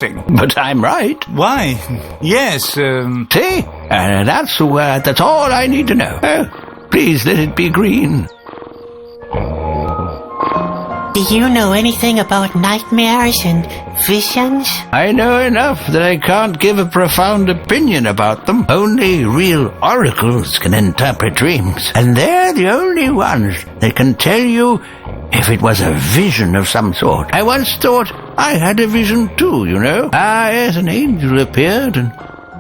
But I'm right. Why? Yes, See? That's all I need to know. Please let it be green. Do you know anything about nightmares and visions? I know enough that I can't give a profound opinion about them. Only real oracles can interpret dreams, and they're the only ones that can tell you if it was a vision of some sort. I once thought I had a vision too, you know. Yes, an angel appeared and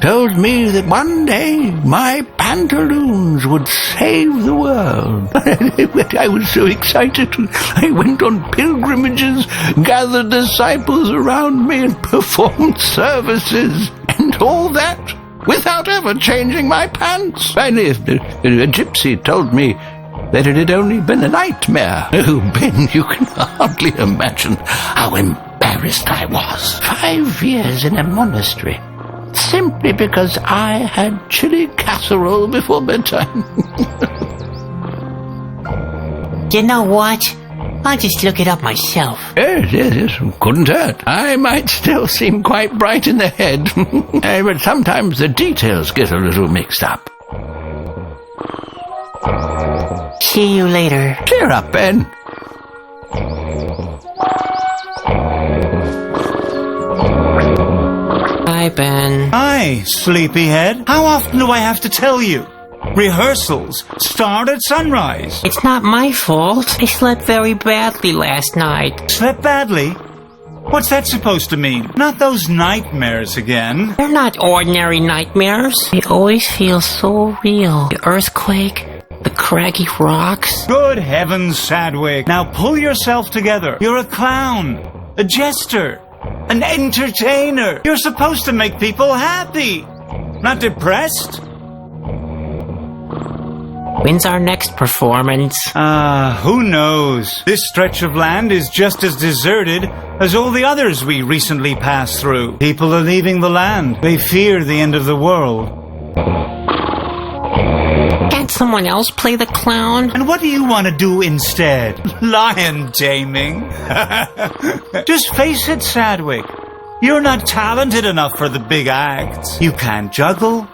told me that one day my pantaloons would save the world. I was so excited. I went on pilgrimages, gathered disciples around me, and performed services, and all that without ever changing my pants. Finally, a gypsy told me that it had only been a nightmare. Oh, Ben, you can hardly imagine how embarrassed I was. 5 years in a monastery, simply because I had chili casserole before bedtime. You know what? I'll just look it up myself. Yes, couldn't hurt. I might still seem quite bright in the head, but sometimes the details get a little mixed up. See you later. Cheer up, Ben. Hi, Ben. Hi, sleepyhead. How often do I have to tell you? Rehearsals start at sunrise. It's not my fault. I slept very badly last night. Slept badly? What's that supposed to mean? Not those nightmares again. They're not ordinary nightmares. They always feel so real. The earthquake, the craggy rocks. Good heavens, Sadwick. Now pull yourself together. You're a clown, a jester, an entertainer. You're supposed to make people happy, not depressed. When's our next performance? Who knows? This stretch of land is just as deserted as all the others we recently passed through. People are leaving the land. They fear the end of the world. Can't someone else play the clown? And what do you want to do instead? Lion taming? Just face it, Sadwick. You're not talented enough for the big acts. You can't juggle.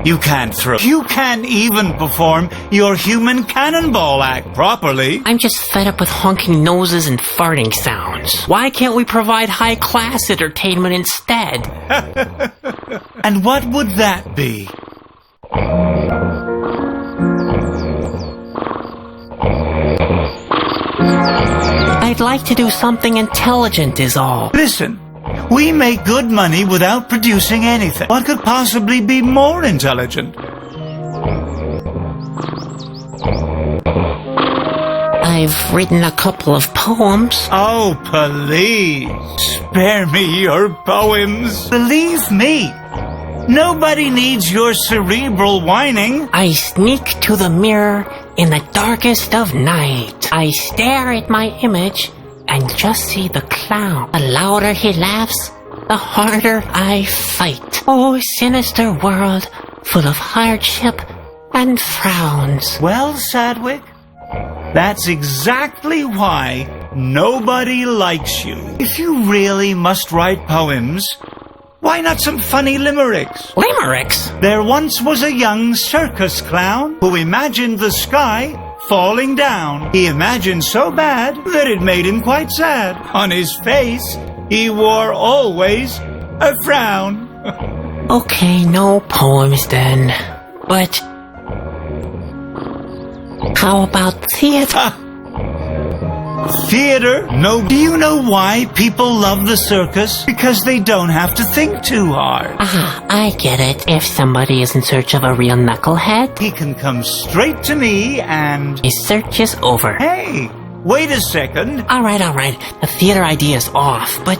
You can't throw. You can't even perform your human cannonball act properly. I'm just fed up with honking noses and farting sounds. Why can't we provide high-class entertainment instead? And what would that be? I'd like to do something intelligent is all. Listen. We make good money without producing anything. What could possibly be more intelligent? I've written a couple of poems. Oh, please. Spare me your poems. Believe me, nobody needs your cerebral whining. I sneak to the mirror in the darkest of night. I stare at my image and just see the clown. The louder he laughs, the harder I fight. Oh, sinister world, full of hardship and frowns. Well, Sadwick, that's exactly why nobody likes you. If you really must write poems, why not some funny limericks? Limericks? There once was a young circus clown who imagined the sky falling down. He imagined so bad that it made him quite sad. On his face, he wore always a frown. Okay, no poems then. But how about theater? Theater? No. Do you know why people love the circus? Because they don't have to think too hard. I get it. If somebody is in search of a real knucklehead, He can come straight to me and... his search is over. Hey, wait a second. All right. The theater idea is off, but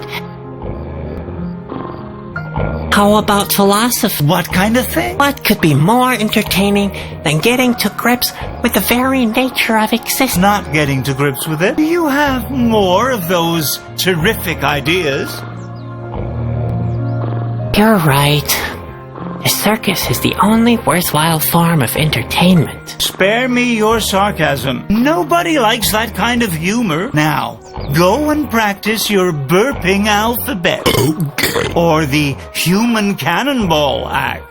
how about philosophy? What kind of thing? What could be more entertaining than getting to grips with the very nature of existence? Not getting to grips with it. Do you have more of those terrific ideas? You're right. The circus is the only worthwhile form of entertainment. Spare me your sarcasm. Nobody likes that kind of humor. Now, go and practice your burping alphabet. Okay. Or the human cannonball act.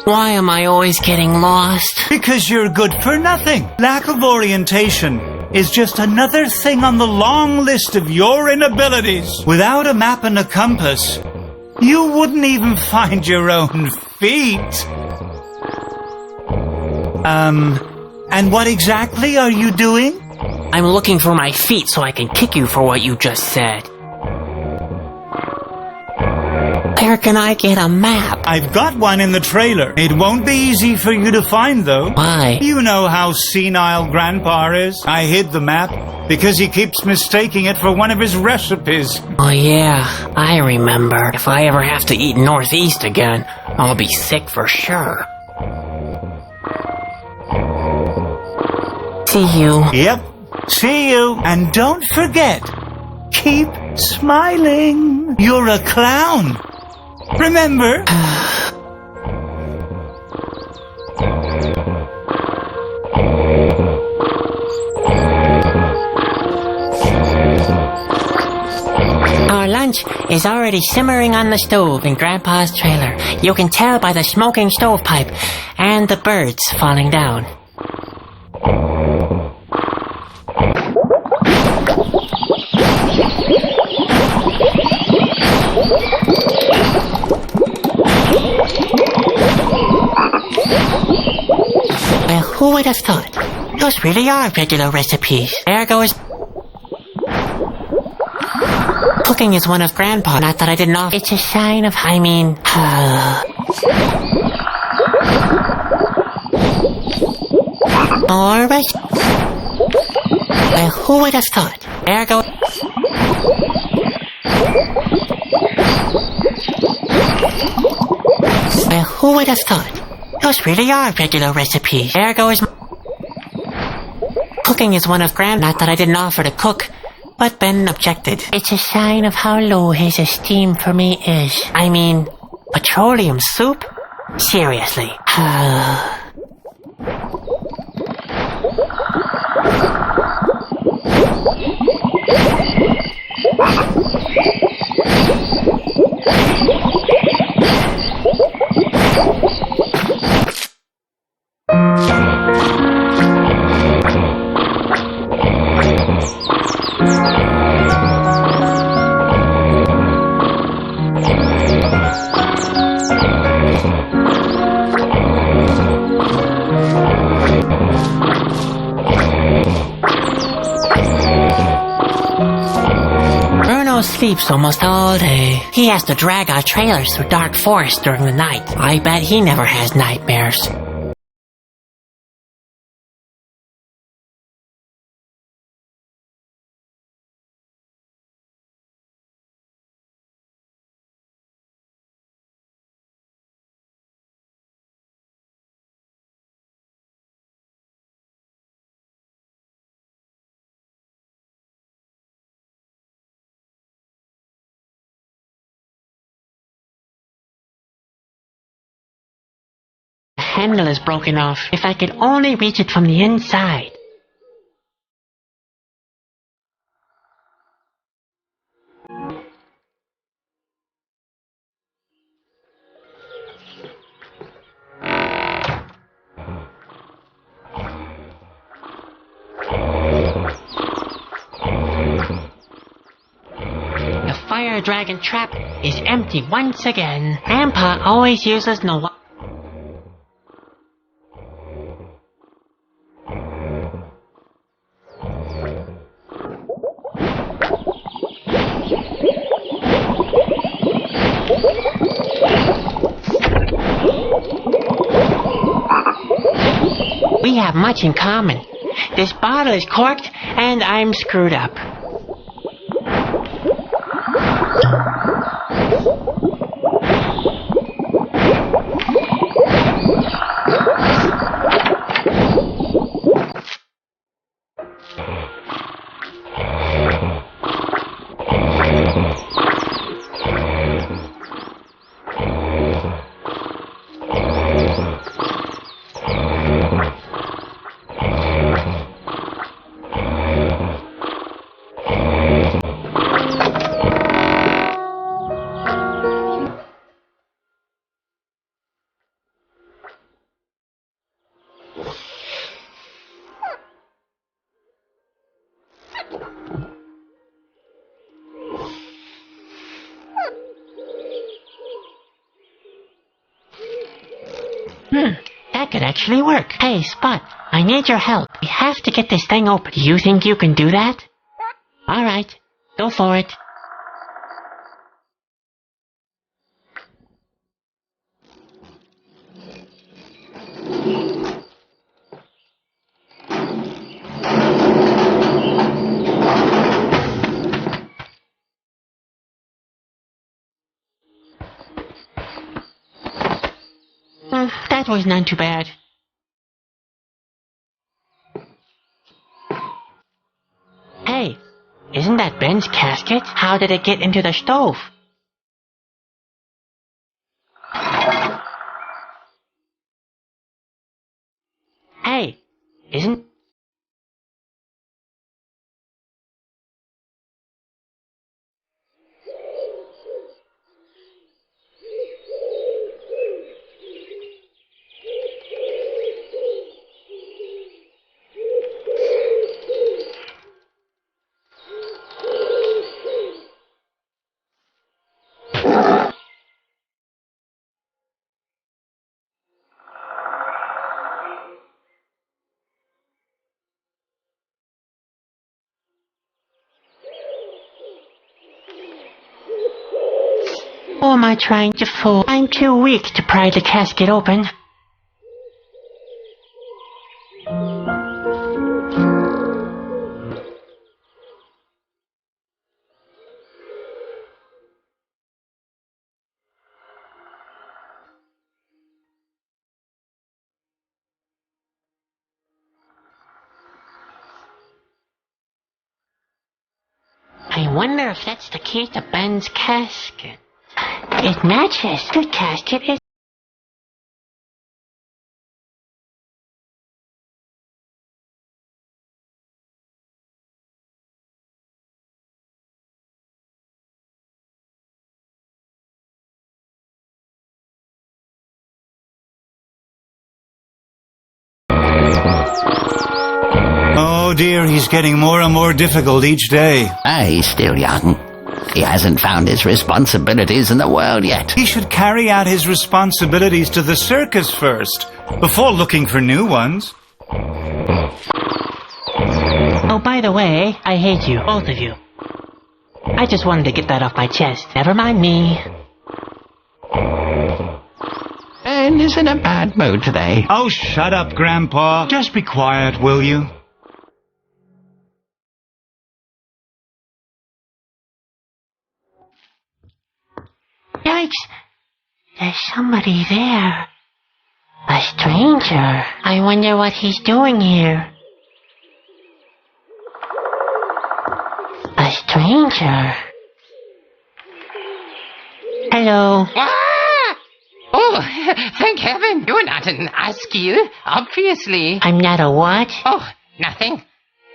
Why am I always getting lost? Because you're good for nothing. Lack of orientation is just another thing on the long list of your inabilities. Without a map and a compass, you wouldn't even find your own feet. And what exactly are you doing? I'm looking for my feet so I can kick you for what you just said. Where can I get a map? I've got one in the trailer. It won't be easy for you to find, though. Why? You know how senile Grandpa is. I hid the map because he keeps mistaking it for one of his recipes. Oh yeah, I remember. If I ever have to eat Northeast again, I'll be sick for sure. See you. Yep, see you. And don't forget, keep smiling. You're a clown. Remember? Our lunch is already simmering on the stove in Grandpa's trailer. You can tell by the smoking stovepipe and the birds falling down. Well, who would have thought? Those really are regular recipes. There goes... Cooking is one of Grandpa. Not that I didn't offer. It's a sign of... Alright. Well, who would have thought? There goes... Well, who would have thought? Those really are regular recipes. There goes... Cooking is one of Not that I didn't offer to cook, but Ben objected. It's a sign of how low his esteem for me is. I mean, petroleum soup? Seriously. Sleeps almost all day. He has to drag our trailers through dark forests during the night. I bet he never has nightmares. The handle is broken off. If I could only reach it from the inside. The fire dragon trap is empty once again. Grandpa always uses no... We have much in common. This bottle is corked, and I'm screwed up. could actually work. Hey, Spot, I need your help. We have to get this thing open. Do you think you can do that? All right, go for it. That was none too bad. Hey, isn't that Ben's casket? How did it get into the stove? Hey, isn't... Who am I trying to fool? I'm too weak to pry the casket open. I wonder if that's the key to Ben's casket. It matches. The casket is... Oh dear, he's getting more and more difficult each day. He's still young. He hasn't found his responsibilities in the world yet. He should carry out his responsibilities to the circus first, before looking for new ones. Oh, by the way, I hate you, both of you. I just wanted to get that off my chest. Never mind me. Ben is in a bad mood today. Oh, shut up, Grandpa. Just be quiet, will you? Yikes! There's somebody there. A stranger. I wonder what he's doing here. A stranger. Hello. Ah! Oh, thank heaven, you're not an Askew, obviously. I'm not a what? Oh, nothing.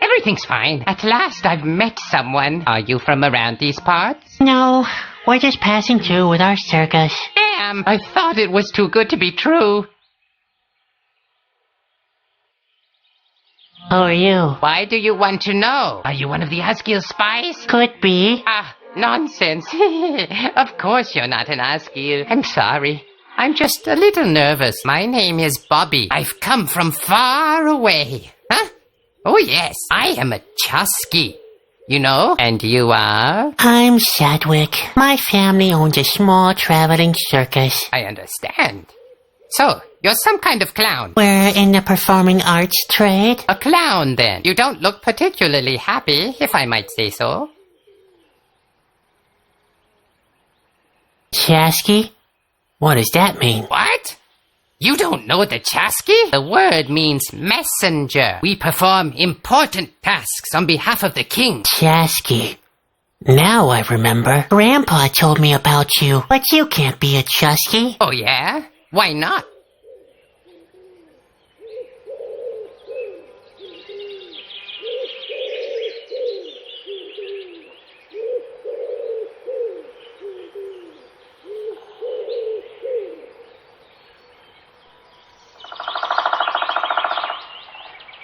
Everything's fine. At last I've met someone. Are you from around these parts? No, we're just passing through with our circus. Damn, I thought it was too good to be true. Who are you? Why do you want to know? Are you one of the Askew spies? Could be. Ah, nonsense. Of course you're not an Askew. I'm sorry. I'm just a little nervous. My name is Bobby. I've come from far away. Huh? Oh yes, I am a Chusky. You know? And you are? I'm Sadwick. My family owns a small traveling circus. I understand. So, you're some kind of clown. We're in the performing arts trade. A clown, then. You don't look particularly happy, if I might say so. Chasky? What does that mean? What? You don't know the Chasky? The word means messenger. We perform important tasks on behalf of the king. Chasky. Now I remember. Grandpa told me about you, but you can't be a Chusky. Oh, yeah? Why not?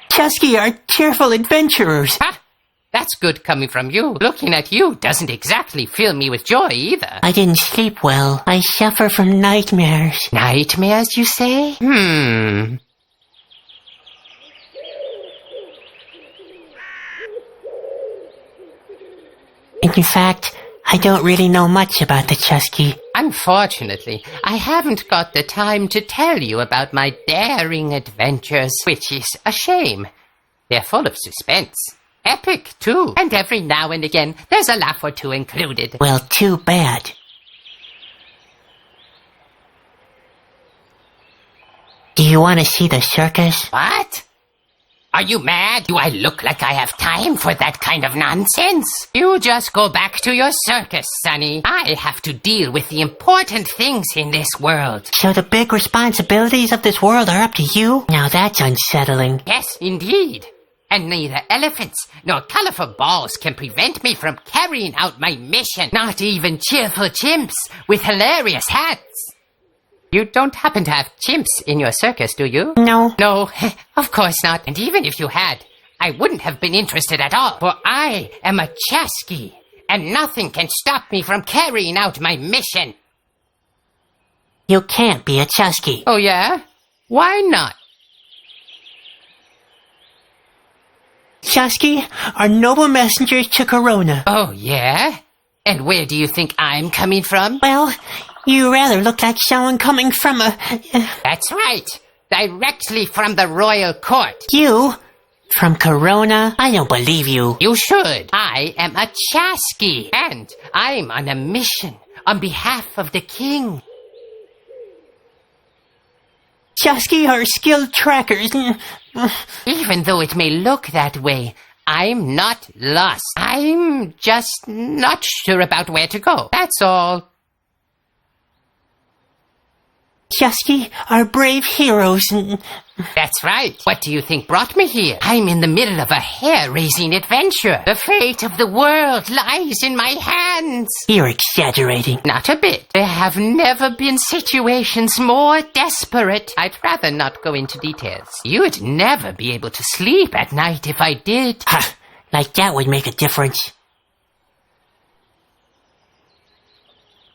Chusky are cheerful adventurers. Huh? That's good coming from you. Looking at you doesn't exactly fill me with joy either. I didn't sleep well. I suffer from nightmares. Nightmares, you say? In fact, I don't really know much about the Chusky. Unfortunately, I haven't got the time to tell you about my daring adventures, which is a shame. They're full of suspense. Epic, too. And every now and again, there's a laugh or two included. Well, too bad. Do you want to see the circus? What? Are you mad? Do I look like I have time for that kind of nonsense? You just go back to your circus, Sonny. I have to deal with the important things in this world. So the big responsibilities of this world are up to you? Now that's unsettling. Yes, indeed. And neither elephants nor colorful balls can prevent me from carrying out my mission. Not even cheerful chimps with hilarious hats. You don't happen to have chimps in your circus, do you? No. No, of course not. And even if you had, I wouldn't have been interested at all. For I am a Chusky, and nothing can stop me from carrying out my mission. You can't be a Chusky. Oh, yeah? Why not? Chusky are noble messengers to Corona. Oh, yeah? And where do you think I'm coming from? Well, you rather look like someone coming from a... That's right. Directly from the royal court. You? From Corona? I don't believe you. You should. I am a Chusky, and I'm on a mission on behalf of the king. Chusky are skilled trackers. Even though it may look that way, I'm not lost. I'm just not sure about where to go. That's all. Chusky are brave heroes. That's right. What do you think brought me here? I'm in the middle of a hair-raising adventure. The fate of the world lies in my hands. You're exaggerating. Not a bit. There have never been situations more desperate. I'd rather not go into details. You'd never be able to sleep at night if I did. Ha! Like that would make a difference.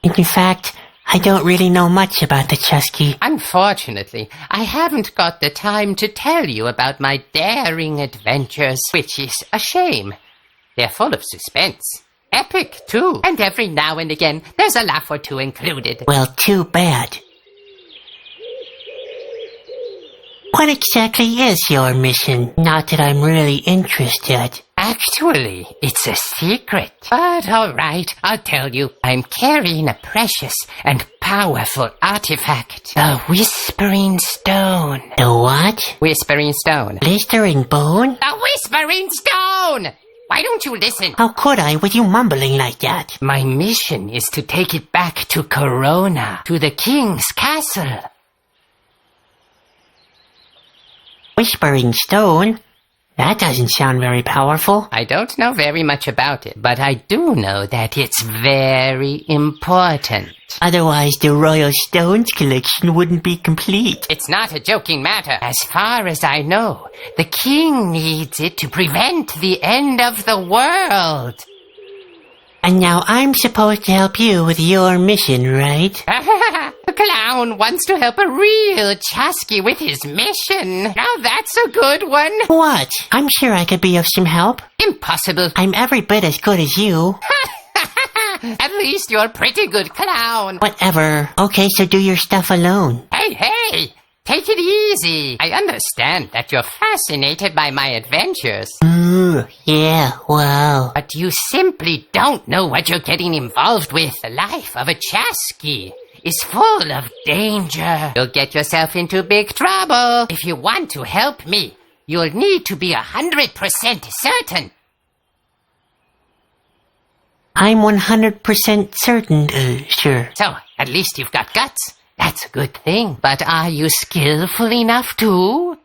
In fact, I don't really know much about the Chusky. Unfortunately, I haven't got the time to tell you about my daring adventures, which is a shame. They're full of suspense. Epic, too. And every now and again, there's a laugh or two included. Well, too bad. What exactly is your mission? Not that I'm really interested. Actually, it's a secret. But all right, I'll tell you. I'm carrying a precious and powerful artifact. The Whispering Stone. The what? Whispering Stone. Blistering bone? The Whispering Stone! Why don't you listen? How could I with you mumbling like that? My mission is to take it back to Corona, to the king's castle. Whispering stone? That doesn't sound very powerful. I don't know very much about it, but I do know that it's very important. Otherwise, the Royal Stones collection wouldn't be complete. It's not a joking matter. As far as I know, the king needs it to prevent the end of the world. And now I'm supposed to help you with your mission, right? The clown wants to help a real Chusky with his mission. Now that's a good one. What? I'm sure I could be of some help. Impossible. I'm every bit as good as you. At least you're a pretty good clown. Whatever. Okay, so do your stuff alone. Hey! Take it easy. I understand that you're fascinated by my adventures. Yeah, well... But you simply don't know what you're getting involved with. The life of a Chusky is full of danger. You'll get yourself into big trouble. If you want to help me, you'll need to be 100% certain. I'm 100% certain, sure. So, at least you've got guts. That's a good thing. But are you skillful enough too?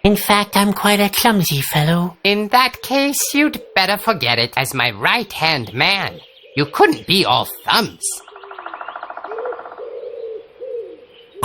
In fact, I'm quite a clumsy fellow. In that case, you'd better forget it. As my right-hand man, you couldn't be all thumbs.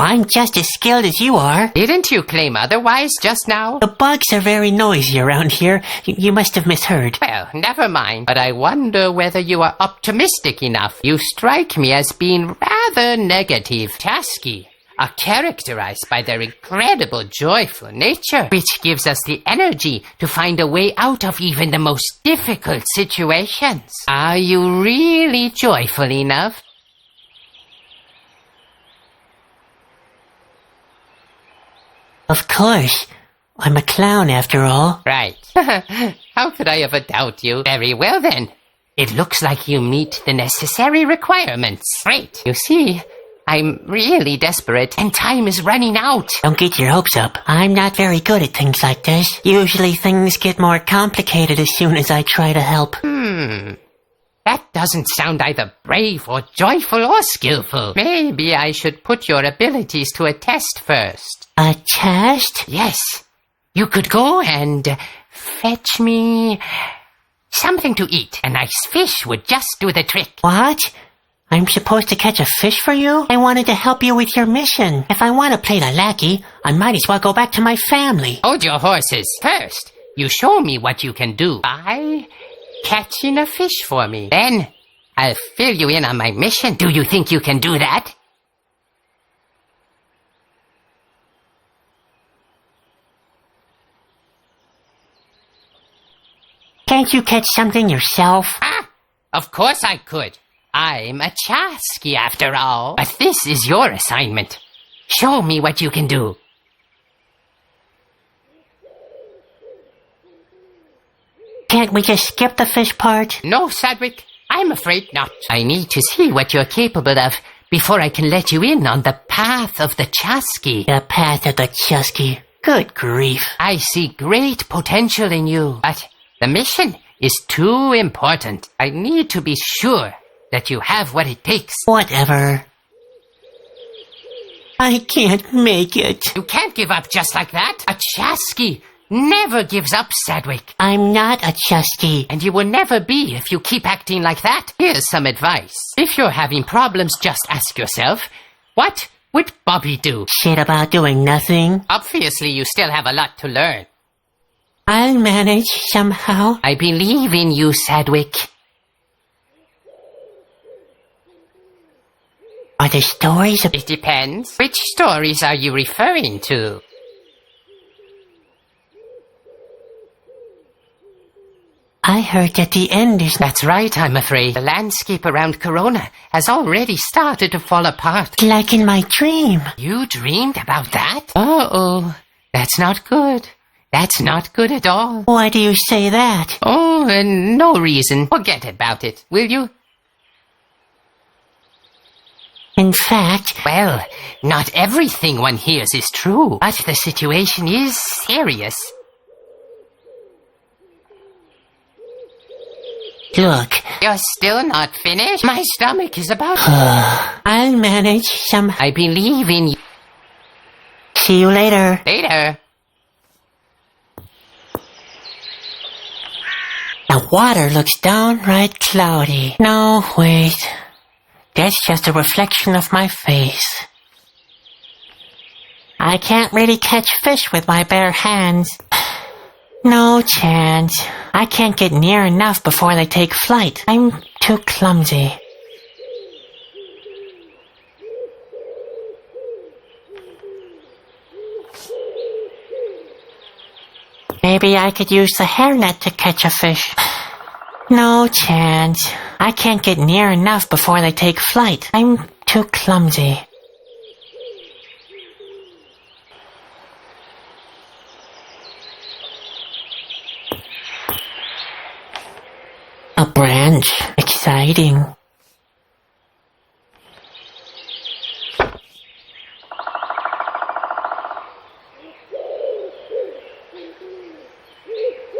I'm just as skilled as you are. Didn't you claim otherwise just now? The bugs are very noisy around here. You must have misheard. Well, never mind. But I wonder whether you are optimistic enough. You strike me as being rather negative. Chasky are characterized by their incredible joyful nature, which gives us the energy to find a way out of even the most difficult situations. Are you really joyful enough? Of course. I'm a clown after all. Right. How could I ever doubt you? Very well then. It looks like you meet the necessary requirements. Great. You see, I'm really desperate and time is running out. Don't get your hopes up. I'm not very good at things like this. Usually things get more complicated as soon as I try to help. That doesn't sound either brave or joyful or skillful. Maybe I should put your abilities to a test first. A test? Yes. You could go and fetch me something to eat. A nice fish would just do the trick. What? I'm supposed to catch a fish for you? I wanted to help you with your mission. If I want to play the lackey, I might as well go back to my family. Hold your horses. First, you show me what you can do by catching a fish for me. Then, I'll fill you in on my mission. Do you think you can do that? Can't you catch something yourself? Ah, of course I could. I'm a Chasky after all. But this is your assignment. Show me what you can do. Can't we just skip the fish part? No, Sadwick, I'm afraid not. I need to see what you're capable of before I can let you in on the path of the Chasky. The path of the Chusky. Good grief. I see great potential in you, but the mission is too important. I need to be sure that you have what it takes. Whatever. I can't make it. You can't give up just like that. A Chasky never gives up, Sadwick. I'm not a Chusky. And you will never be if you keep acting like that. Here's some advice. If you're having problems, just ask yourself, what would Bobby do? Shit about doing nothing. Obviously, you still have a lot to learn. I'll manage somehow. I believe in you, Sadwick. Are there stories of... It depends. Which stories are you referring to? I heard that the end is... That's right, I'm afraid. The landscape around Corona has already started to fall apart. like in my dream. You dreamed about that? Uh-oh. That's not good. That's not good at all. Why do you say that? Oh, no reason. Forget about it, will you? In fact... Well, not everything one hears is true, but the situation is serious. Look. You're still not finished? My stomach is about... I'll manage somehow. I believe in you. See you later. Later. The water looks downright cloudy. No, wait. That's just a reflection of my face. I can't really catch fish with my bare hands. No chance. I can't get near enough before they take flight. I'm too clumsy. Maybe I could use the hairnet to catch a fish. No chance. I can't get near enough before they take flight. I'm too clumsy. A branch. Exciting.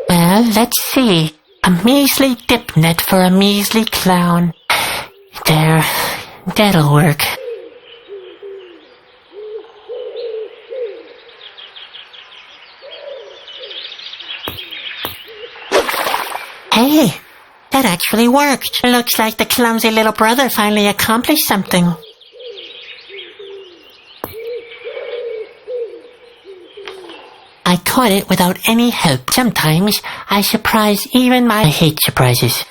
Well, let's see. A measly dip net for a measly clown. There. That'll work. Hey! That actually worked. Looks like the clumsy little brother finally accomplished something. I caught it without any help. Sometimes I surprise even my... I hate surprises.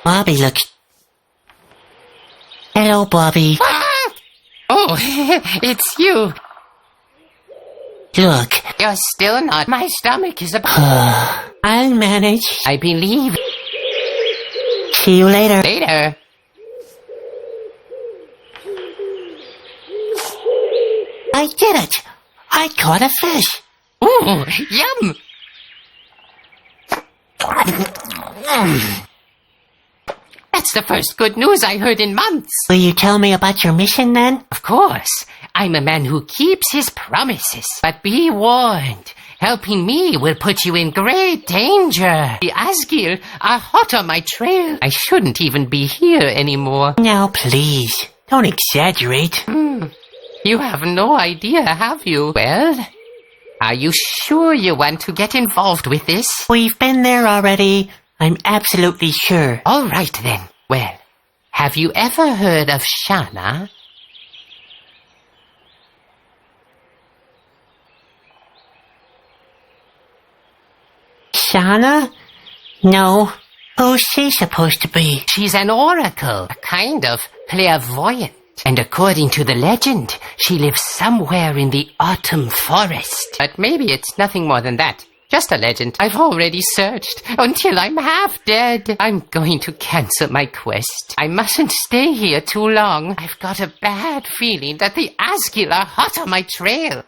Bobby looks... Hello, Bobby. Ah! Oh, it's you. Look. You're still not. My stomach is about... I'll manage. I believe. See you later. Later. I did it. I caught a fish. Ooh, yum. That's the first good news I heard in months. Will you tell me about your mission then? Of course. I'm a man who keeps his promises. But be warned. Helping me will put you in great danger. The Asgir are hot on my trail. I shouldn't even be here anymore. Now, please. Don't exaggerate. You have no idea, have you? Well, are you sure you want to get involved with this? We've been there already. I'm absolutely sure. All right then. Well, have you ever heard of Shana? Shana? No. Who's she supposed to be? She's an oracle, a kind of clairvoyant. And according to the legend, she lives somewhere in the autumn forest. But maybe it's nothing more than that. Just a legend. I've already searched until I'm half dead. I'm going to cancel my quest. I mustn't stay here too long. I've got a bad feeling that the Asgir are hot on my trail.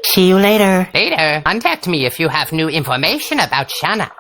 See you later. Later, contact me if you have new information about Shana.